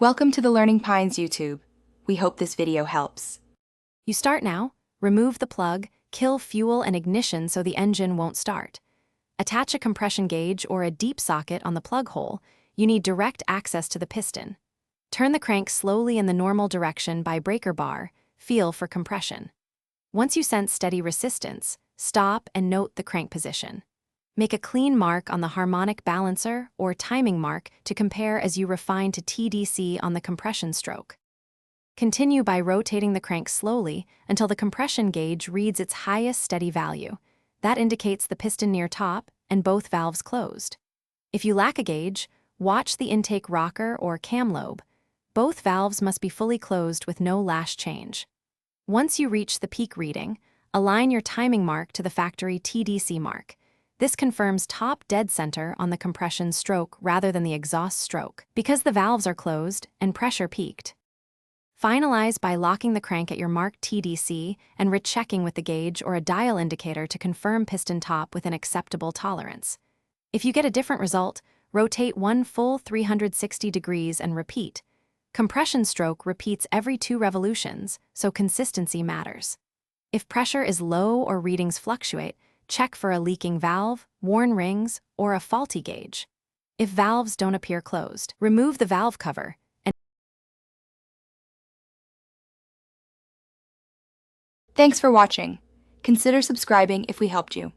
Welcome to the Learning Pines YouTube. We hope this video helps. You start now, remove the plug, kill fuel and ignition so the engine won't start. Attach a compression gauge or a deep socket on the plug hole. You need direct access to the piston. Turn the crank slowly in the normal direction by breaker bar, feel for compression. Once you sense steady resistance, stop and note the crank position. Make a clean mark on the harmonic balancer or timing mark to compare as you refine to TDC on the compression stroke. Continue by rotating the crank slowly until the compression gauge reads its highest steady value. That indicates the piston near top and both valves closed. If you lack a gauge, watch the intake rocker or cam lobe. Both valves must be fully closed with no lash change. Once you reach the peak reading, align your timing mark to the factory TDC mark. This confirms top dead center on the compression stroke rather than the exhaust stroke, because the valves are closed and pressure peaked. Finalize by locking the crank at your marked TDC and rechecking with the gauge or a dial indicator to confirm piston top with an acceptable tolerance. If you get a different result, rotate one full 360 degrees and repeat. Compression stroke repeats every 2 revolutions, so consistency matters. If pressure is low or readings fluctuate, check for a leaking valve, worn rings, or a faulty gauge. If valves don't appear closed, remove the valve cover. Thanks for watching. Consider subscribing if we helped you.